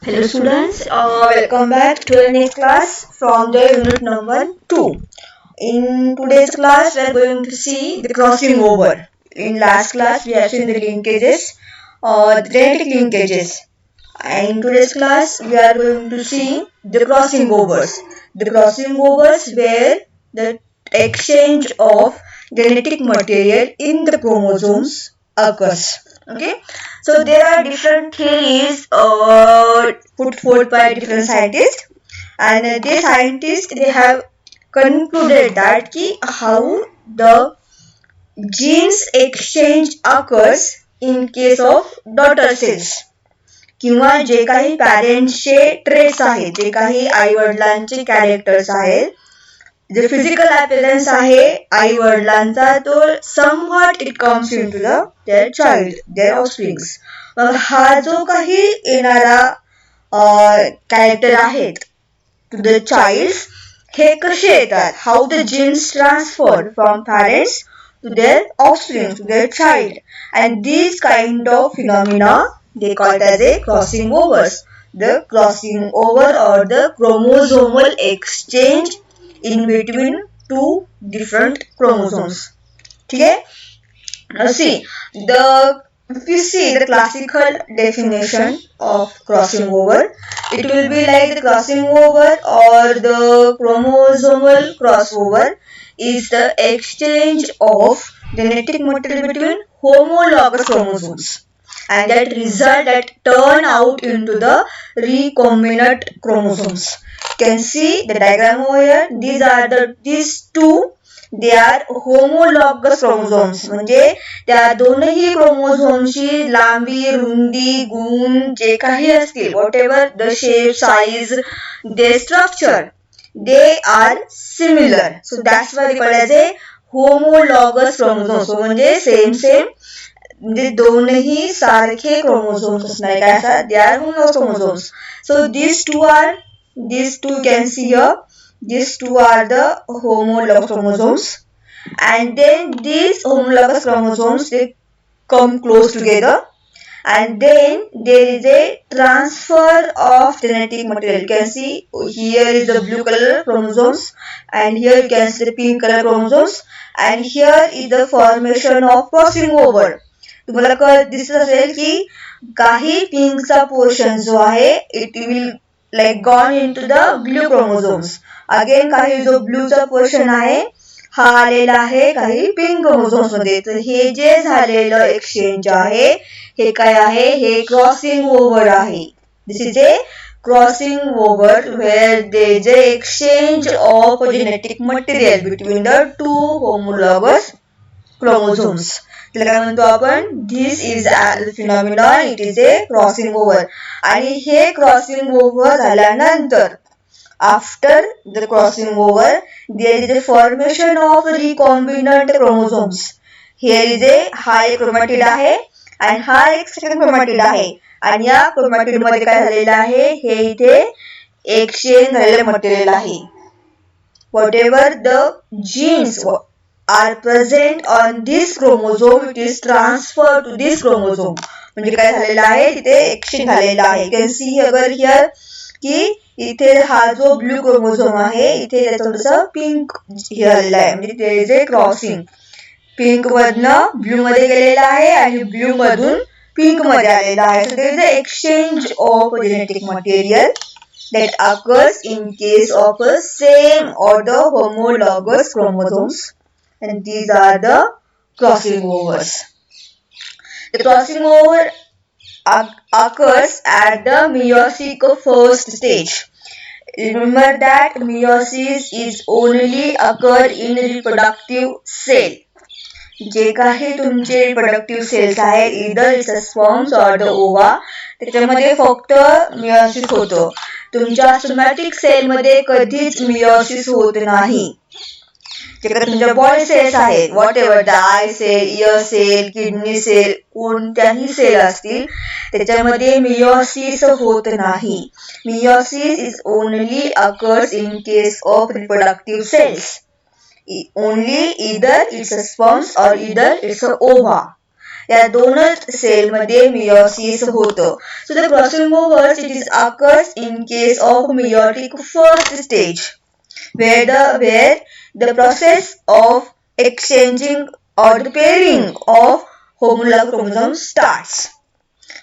Hello students, welcome back to the next class from the unit number 2. In today's class we are going to see the crossing over. In last class we have seen the linkages or the genetic linkages. And in today's class we are going to see the crossing overs. The crossing overs where the exchange of genetic material in the chromosomes occurs. Okay, so there are different theories put forth by different scientists, and these scientists they have concluded that how the genes exchange occurs in case of daughter cells किंवा जे काही पॅरेंट्सचे traits आहेत, जे काही आई वडिलांचे characters आहेत, जे physical appearance आहे आई वडिलांचा तो somewhat it comes into the their child their offsprings. मग हा जो काही येणारा कॅरेक्टर आहेत टू द चाइल्ड हे कसे येतात, how the genes transfer from parents to their offspring, to their child, and these kind of phenomena they called as a crossing overs. The crossing over or the chromosomal exchange in between two different chromosomes. Okay? Now see, if you see the classical definition of crossing over, it will be like the crossing over or the chromosomal crossover is the exchange of genetic material between homologous chromosomes, and that result that turn out into the recombinant chromosomes. You can see the diagram over here. These two they are homologous chromosomes. म्हणजे त्या दोनही क्रोमोझोमची लांबी, रुंदी, गुण जे काही असतील, whatever the shape, size, their structure, they are similar. So that's why they call as a homologous chromosomes. So म्हणजे same म्हणजे दोनही सारखे क्रोमोझोम्स असणार काय असतात, they are homologous chromosomes. So these two you can see here, these two are the homologous chromosomes, and then these homologous chromosomes they come close together, and then there is a transfer of genetic material. You can see here is the blue color chromosomes, and here you can see the pink color chromosomes, and here is the formation of crossing over. तुम्हाला दिसत असेल की काही पिंकचा portion जो आहे it will like gone into the blue chromosomes. Again काही जो ब्लूचा portion आहे हा आलेला आहे काही पिंक क्रोमोझोम्स मध्ये. तर हे जे झालेलं एक्सचेंज आहे हे काय आहे, हे क्रॉसिंग ओव्हर आहे. This is a crossing over where there is a exchange of genetic material between the two homologous chromosomes. त्याला काय म्हणतो आपण, this is a phenomenon, it is a crossing over. आणि हे क्रॉसिंग ओव्हर झाल्यानंतर after the crossing over there is a formation of recombinant chromosomes. Here is हा एक chromatid आहे आणि हा एक सेकंड क्रोमॅटिड आहे, आणि या क्रोमॅटिड मध्ये काय झालेलं आहे, हे इथे एक्सचेंज झालेलं मटेरियल आहे. whatever the genes are present on this chromosome, it is transferred to this chromosome. म्हणजे काय झालेलं आहे, तिथे एक्सचेंज झालेलं आहे. You can see अगर here की इथे हा जो ब्लू क्रोमोझोम आहे इथे थोडंसं पिंक झालेलं आहे, म्हणजे there is a crossing. Pink मधनं ब्लू मध्ये गेलेला आहे आणि ब्लू मधून पिंक मध्ये आलेला आहे. So there is a exchange of genetic material that occurs in case of a same or the homologous chromosomes, and these are the crossing overs. The crossing over occurs at the meiosis first stage. Remember that meiosis is only occur in reproductive cell. जे काही तुमचे reproductive cells आहेत, either it's a sperms or the ova, त्याच्यामध्ये फक्त meiosis होतं. तुमच्या somatic cell मध्ये कधीच meiosis होत नाही. जे काही तुमच्या बॉडी सेल्स आहेत, whatever the eye cell, ear cell, kidney cell, कोणत्याही सेल असतील त्याच्यामध्ये मियोसिस होत नाही. Meiosis is only occurs in case of reproductive cells. Only either it's a sperms or either it's a ova. या दोनच cell मध्ये meiosis होतं. So the crossing overs it is occurs in case of meiotic first stage where the process of exchanging or the pairing of homologous chromosomes starts.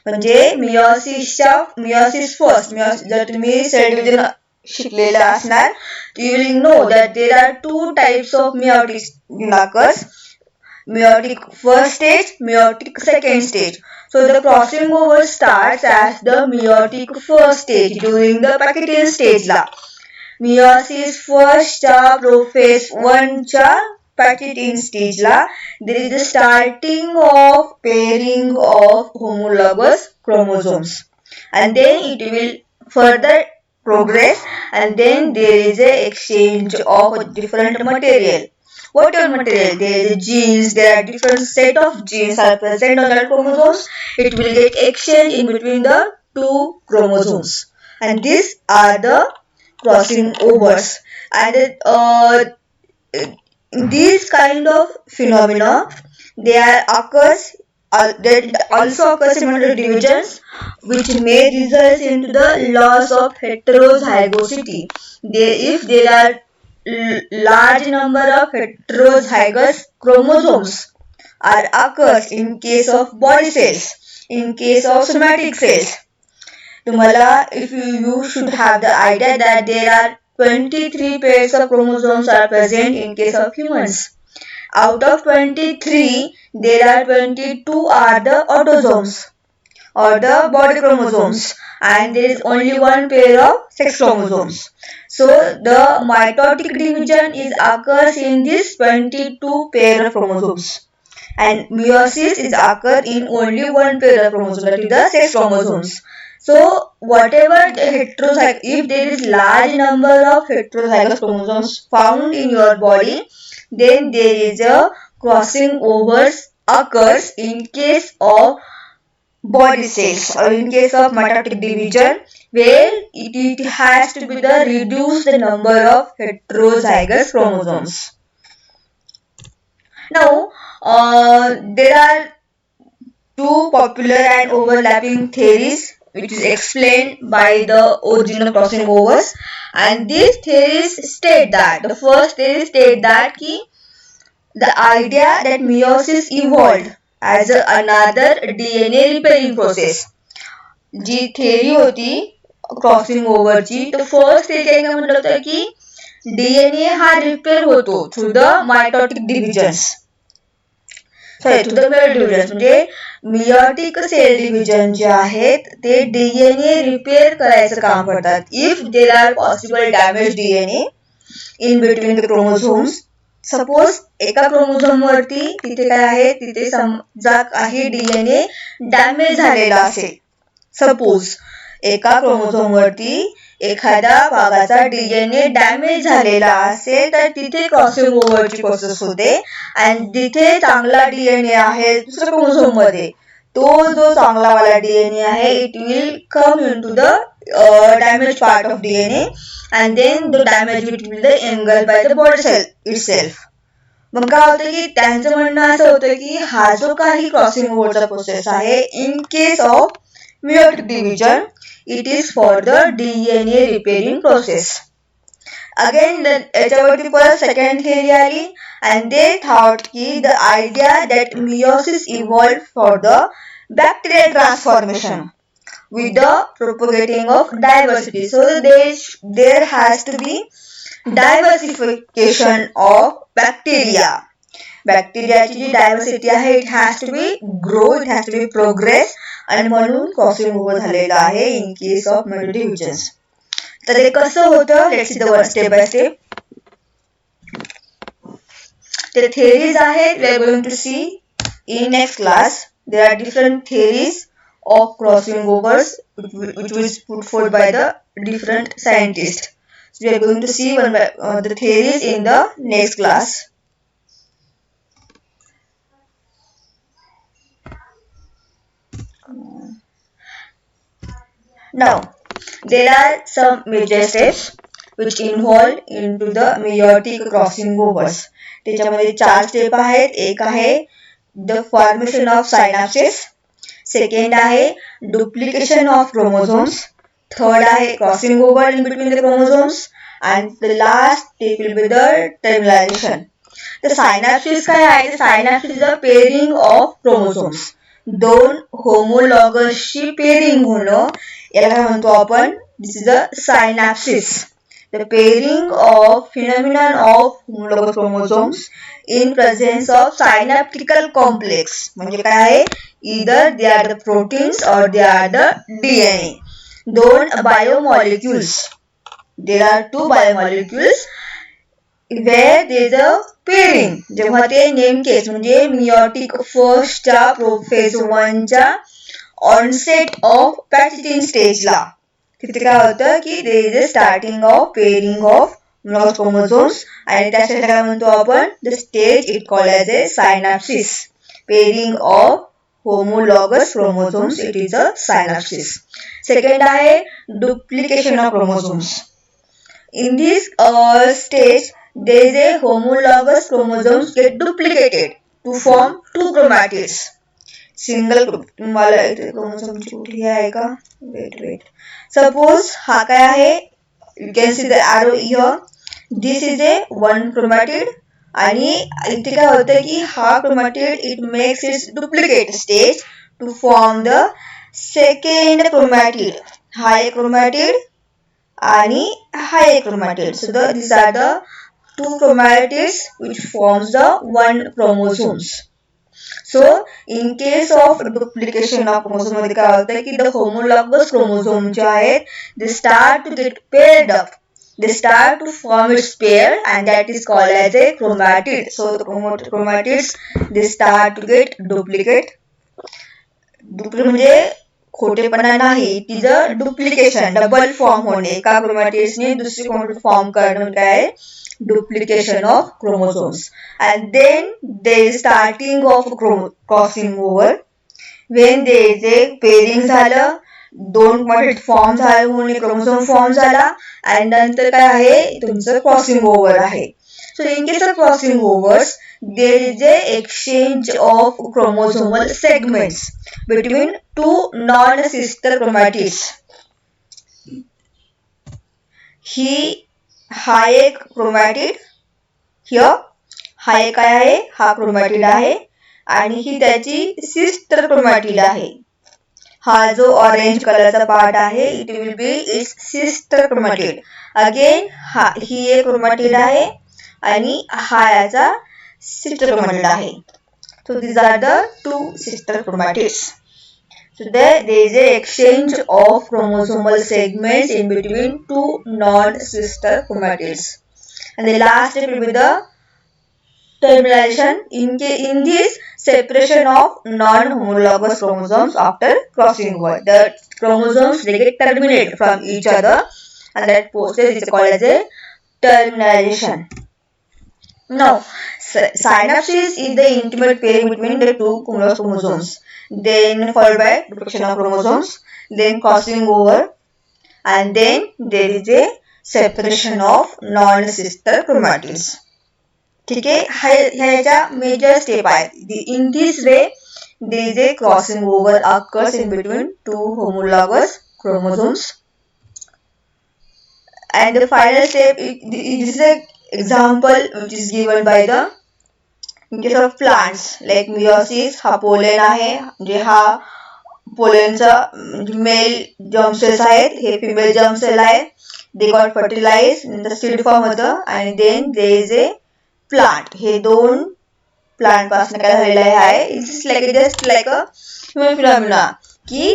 म्हणजे meiosis first जर तुम्ही cell division शिकलेला असणार you will know that there are two types of meiotic occurs, meiotic first stage, meiotic second stage. So the crossing over starts as the meiotic first stage during the Pachytian stage ला. Meiosis first च्या prophase 1 च्या Pachytian stage La there is the starting of pairing of homologous chromosomes and then it will further progress and then there is a exchange of different material. Whatever material, there is genes, there are different set of genes are present on that chromosomes. It will get exchanged in between the two chromosomes and these are the crossing overs. And these kind of phenomena they are occurs that also occurs in mitotic divisions which may result into the loss of heterozygosity. If there are large number of heterozygous chromosomes are occurs in case of body cells, in case of somatic cells. Tumhala, if you should have the idea that there are 23 pairs of chromosomes are present in case of humans. Out of 23, there are 22 are the autosomes or the body chromosomes and there is only one pair of sex chromosomes. So the mitotic division is occurs in this 22 pair of chromosomes and meiosis is occur in only one pair of chromosomes, that is the sex chromosomes. So whatever the if there is large number of heterozygous chromosomes found in your body, then there is a crossing overs occurs in case of body cells or in case of mitotic division where it has to be the reduced number of heterozygous chromosomes. Now there are two popular and overlapping theories which is explained by the origin of crossing overs, and these theories state that the first theory state that the idea that meiosis evolved as another DNA repairing process. Ji theory होती crossing over ची, तो first theory काय म्हटलं होतं की DNA हा repair होतो through the mitotic divisions. Through the cell division म्हणजे मियोटिक सेल डिव्हिजन जे आहेत ते डीएनए रिपेअर करायचं काम करतात. If there are possible damage DNA in between the chromosomes, suppose एका क्रोमोझोम वरती तिथे काय आहे, तिथे समजा काही डीएनए डॅमेज झालेला असेल, सपोज एका क्रोमोझोम वरती एखाद्या भागाचा डीएनए डॅमेज झालेला असेल तर तिथे क्रॉसिंग ओव्हरची प्रोसेस होते आणि तिथे चांगला डीएनए आहे दुसऱ्या क्रोमोझोम मध्ये, तो जो चांगला वाला डीएनए आहे it will come into the damage part of DNA and then the damage it will angle by the body cell itself. मग काय होतं की त्यांचं म्हणणं असं होतं की हा जो काही क्रॉसिंग ओव्हरचा प्रोसेस आहे in case of meiotic division, it is for the DNA repairing process. Again, याच्यावरती परत second theory आली and they thought की the idea that meiosis evolved for the bacterial transformation with the propagating of diversity. So there has to be diversification of bacteria. बॅक्टेरियाची जी diversity आहे it has to be grow, it has to be progress आणि म्हणून crossing over झालेलं आहे in case of meiotic divisions. तर हे कसं होतं, let's see the one step by step. ते थिअरीज आहेत we are going to see in next class. There are different theories of crossing overs which was put forth by the different scientists. So we are going to see one by the theories in the next class. Now, there are some major steps which involved into the meiotic crossing overs. त्याच्यामध्ये 4 step आहेत. एक आहे the formation of synapses. Second आहे duplication of chromosomes. Third आहे crossing over in between the chromosomes. And the last step will be the terminalization. तर synapsis काय आहे? तर synapsis is the pairing of chromosomes. दोन होमोलॉगसची पेअरिंग होणं याला काय म्हणतो आपण? This is the synapsis. The pairing of phenomenon of homologous chromosomes in presence of synaptical complex. म्हणजे काय आहे? either they are the proteins or they are the DNA. दोन biomolecules. There are two biomolecules where there is a pairing. जेव्हा ते नेमकेच म्हणजे meiotic फर्स्टच्या phase 1 च्या onset of पॅचिटिन स्टेजला तिथे काय होतं की there is a starting of pairing of chromosomes आणि त्या स्टेजला काय म्हणतो आपण? The stage it called as a synapsis. Pairing of homologous chromosomes it is a synapsis. Second आहे duplication of chromosomes. In this stage there is a homologous chromosomes get duplicated to form two chromatids. Single तुम्हाला इथे क्रोमोझोमची कुठली आहे का? Wait suppose हा काय आहे? You can see the arrow here. This is a one chromatid आणि इथे काय होतं की हा chromatid it makes its duplicate stage to form the second chromatid. हा एक क्रोमॅटिड आणि हा एक chromatid. So these are the two chromatids which forms the one chromosomes. So in case of duplication of chromosome मध्ये काय होतं की the homologous chromosome जे आहेत they start to get paired up. They start to form its pair and that is called as a chromatid. So the chromatids they start to get duplicate. Duplicate म्हणजे खोटेपणा नाही, it is a duplication, double form होणे. एका क्रोमॅटिड्सने दुसरी chromatid form करणं काय? Duplication of chromosomes. And then there is starting of crossing over. When there is a pairing झालं, दोन क्रोमॅटिड फॉर्म झाले म्हणून क्रोमोझोम फॉर्म झाला आणि नंतर काय आहे? तुमचं क्रॉसिंग ओव्हर आहे. So in case of crossing overs, there is a exchange of chromosomal segments between two non-sister chromatids. हा एक क्रोमॅटिड, हा एक काय आहे? हा क्रोमॅटिड आहे आणि ही त्याची सिस्टर क्रोमॅटिड आहे. हा जो ऑरेंज कलरचा पार्ट आहे it will be it's sister chromatid. Again ही एक क्रोमॅटिड आहे आणि हा याचा सिस्टर क्रोमॅटिड आहे. So these are the two sister chromatids. So there is a exchange of chromosomal segments in between two non-sister chromatids. And the last step will be the termination. In this separation of non-homologous chromosomes after crossing over, the chromosomes they get terminated from each other and that process is called as a termination. Now, synapsis is the intimate pairing between the two chromosomes, then followed by duplication of chromosomes, then crossing over, and then there is a separation of non-sister chromatids. ठीक आहे, ह्याच्या major step आहेत. In this way, there is a crossing over occurs in between two homologous chromosomes. And the final step is a example which is given by the in case of plants like meiosis. हा pollen आहे, म्हणजे हा पोलनचा male germ cells आहेत, हे female germ cell आहे. They got fertilize, नंतर seed form होतं आणि then there is a plant. हे दोन प्लांट पासून काय झालेलं आहे? It's like just like a human phenomena की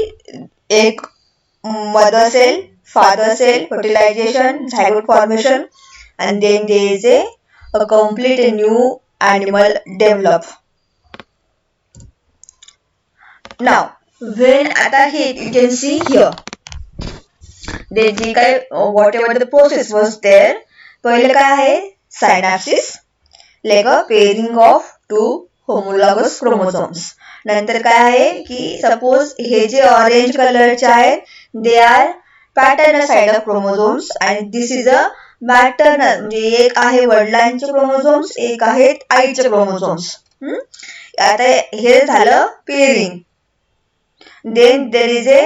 एक mother cell, father cell, fertilization, zygote formation, and then there is a complete new animal develop. Now, when आता हे you can see here, they जी काय whatever the process was there, पहिले काय आहे? Synapsis, like a pairing of two homologous chromosomes. नंतर काय आहे की suppose हे जे orange कलरचे आहेत they are paternal side of chromosomes and this is a maternal, म्हणजे एक आहे वडिलांचे क्रोमोझोम्स, एक आहेत आईचे क्रोमोझोम्स. आता हे झालं pairing. Then there is a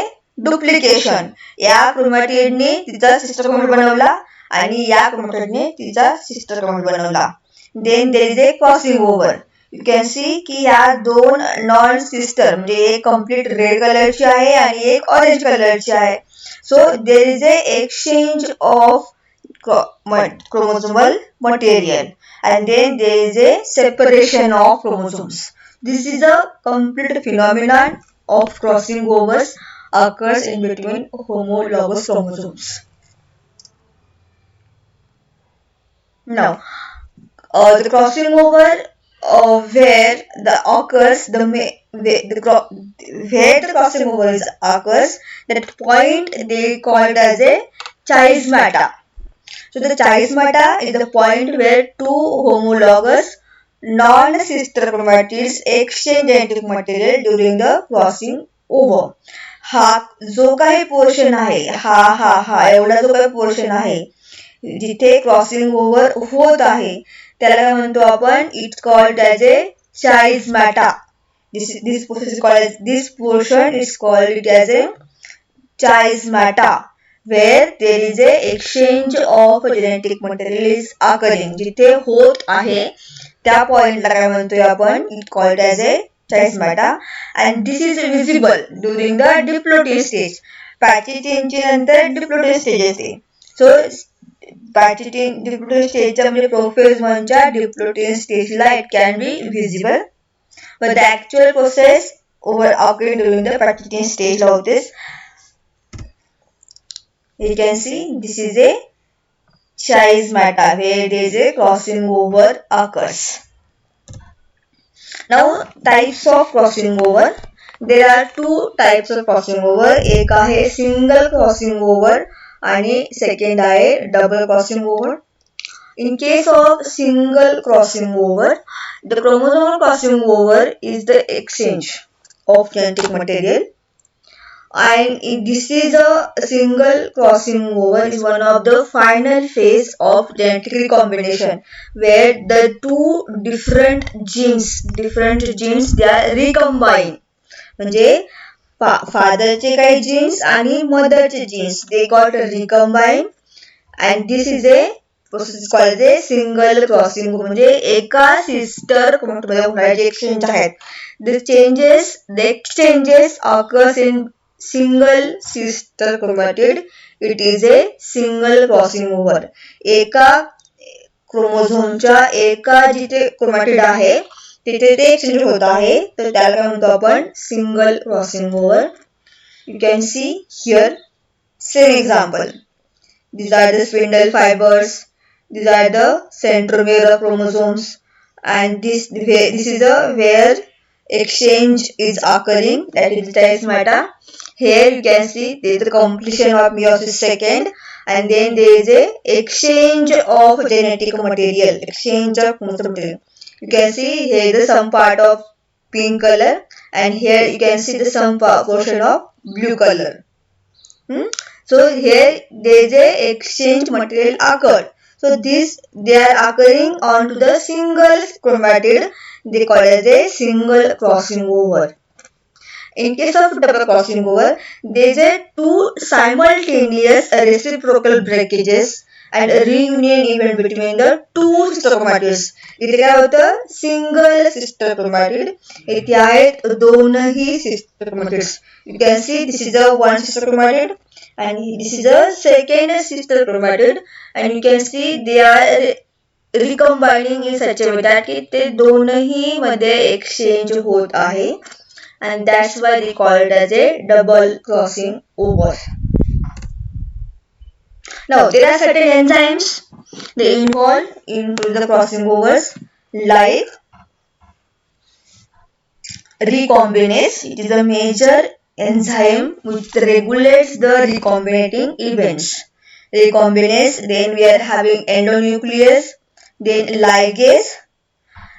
duplication. या क्रोमॅटिडने तिचा सिस्टर क्रोमॅटिड बनवला आणि या क्रोमॅटिडने तिचा सिस्टर क्रोमॅटिड बनवला. Then there is a crossing over. You can see की या दोन नॉन सिस्टर म्हणजे एक कम्प्लीट रेड कलरची आहे आणि एक ऑरेंज कलरची आहे. So there is a exchange of chromosomal material and then there is a separation of chromosomes. This is a complete phenomenon of crossing overs occurs in between homologous chromosomes. Now, the crossing over where the occurs where the crossing over occurs, that point they called as a chiasmata. So the chiasmata is the point where two homologous non-sister chromatids exchange genetic material during the crossing over. हा जो काही portion आहे हा एवढा जो काही portion आहे जिथे क्रॉसिंग ओव्हर होत आहे त्याला म्हणतो आपण it's called as a chiasmata. This portion is called it as a chiasmata, where there is a exchange of genetic material is occurring. जिथे होत आहे त्या पॉइंटला काय म्हणतोय आपण, it called as A chiasmata and this is visible during the diplotin stage. पॅची चेंजची नंतर diplotene stage येते. सो पॅची डिप्लोटिन स्टेजच्या म्हणजे प्रोफेज 1 च्या डिप्लोटिन स्टेजला it can be visible, but the actual process occurring during the pachytene stage of this. You can see this is a chiasmata where there is a crossing over occurs. Now types of crossing over. There are two types of crossing over. एक आहे single crossing over आणि second आहे double crossing over. In case of single crossing over, the chromosomal crossing over is the exchange of genetic material. And this is a single crossing over is one of the final phase of genetic recombination where the two different genes they are recombined. म्हणजे फादरचे काही jeans आणि मदरचे jeans they got recombined and this is a process called a single crossing over. म्हणजे एका sister क्रोमॅटिडमध्ये होणारे जे exchange आहेत the exchanges occurs in single sister chromatid. It is a single crossing over. एका क्रोमोझोमच्या एका जिथे क्रोमॅटिड आहे तिथे ते एक्सचेंज होत आहे तर त्याला काय म्हणतो आपण, single crossing over. You can see here same example. These are the spindle fibers. These are the centromere of chromosomes and this is the where exchange is occurring, that is chiasmata. Here you can see there is the completion of meiosis second and then there is a exchange of genetic material, exchange of material. You can see here is some part of pink color and here you can see the some portion of blue color. So here there is a exchange material occurred. So they are occurring onto the single chromatid. They call as a single crossing over. In case of double crossing over, there is a two simultaneous reciprocal breakages and a reunion event between the two sister chromatids. इथे काय होतं, single sister chromatid, इथे आहेत दोनही sister chromatids. You can see this is a one sister chromatid and this is a second sister chromatid and you can see they are recombining in such a way that की ते दोनही मध्ये exchange होत आहे and that's why they call it as a double crossing over. Now there are certain enzymes they involve into the crossing overs like recombinase. It is a major enzyme which regulates the recombinating events. Recombinase, then we are having endonuclease, then ligase.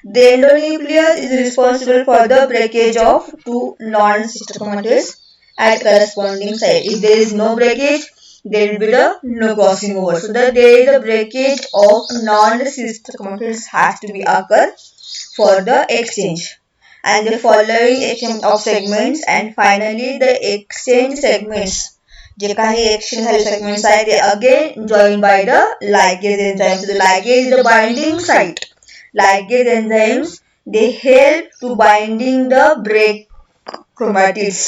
The endonuclease is responsible for the breakage of two non-sister chromatids at corresponding site. If there is no breakage, there will be no crossing over. So that there is a breakage of non-sister chromatids has to be occur for the exchange. and the following exchange of segments, and finally the exchange segments. जे काही exchange झाले segments आहेत ते again joined by the ligase enzymes. So the ligase is the binding site. Ligase enzymes, they help to binding the break chromatids.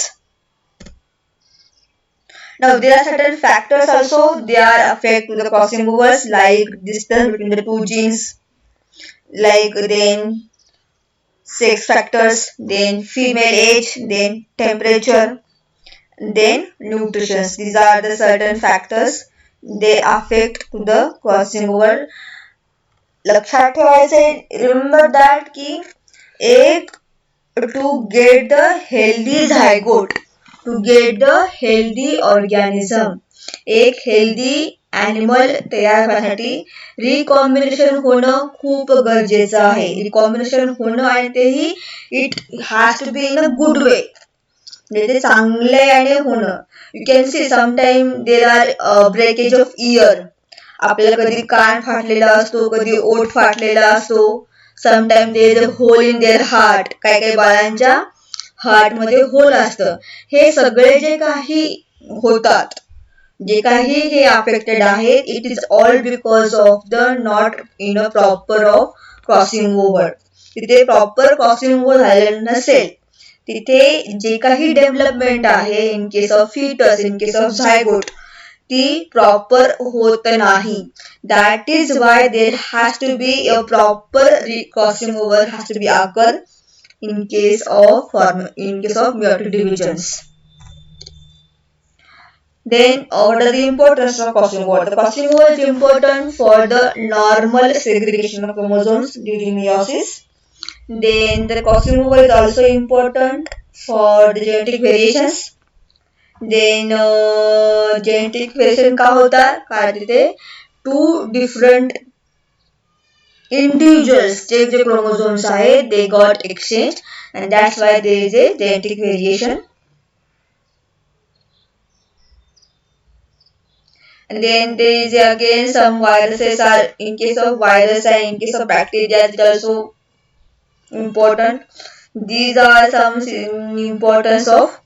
Now there are certain factors also they are affect to the crossing overs, like distance between the two genes, like then sex factors, then female age, then temperature, then nutrition. These are the certain factors they affect to the crossing over. लक्षात ठेवायचे, remember that की एक to get the healthy zygote, to get the healthy organism, एक healthy animal तयार करण्यासाठी recombination होणं खूप गरजेचं आहे. रिकॉम्बिनेशन होणं आणि तेही it has to be in a good way, म्हणजे चांगल्याने होणं. You can see sometime there are breakage of ear. आपल्याला कधी कान फाटलेला असतो, कधी ओठ फाटलेला असतो. Sometime there is a hole in their heart. काही काही बाळांच्या हार्टमध्ये होल असतं. हे सगळे जे काही होतात, जे काही हे अफेक्टेड आहेत, it is all because of the not in a proper of crossing over. तिथे प्रॉपर क्रॉसिंग ओव्हर झालेलं नसेल, तिथे जे काही डेव्हलपमेंट आहे in case of foetus, in case of zygote, ती प्रॉपर होत नाही. That is why there has to be a proper crossing over has to be occur in case of meiotic divisions. Then what are the importance of crossing over? The crossing over is important for the normal segregation of chromosomes during meiosis. Then the crossing over is also important for the genetic variations. Then genetic variation का होता? कारण तिथे two different individuals जे chromosomes आहेत they got exchanged, and that's why there is a genetic variation. And then there is again some viruses are, in case of virus and in case of bacteria it is also important. These are some importance of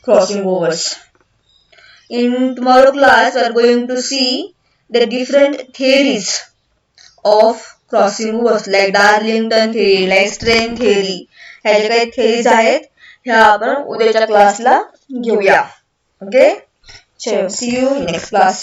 crossing overs. In tomorrow class we are going to see the different theories of crossing overs, like Darlington theory, like strain theory. ह्या ज्या काही theories आहेत ह्या आपण उद्याच्या क्लासला घेऊया. Okay, so see you in next class.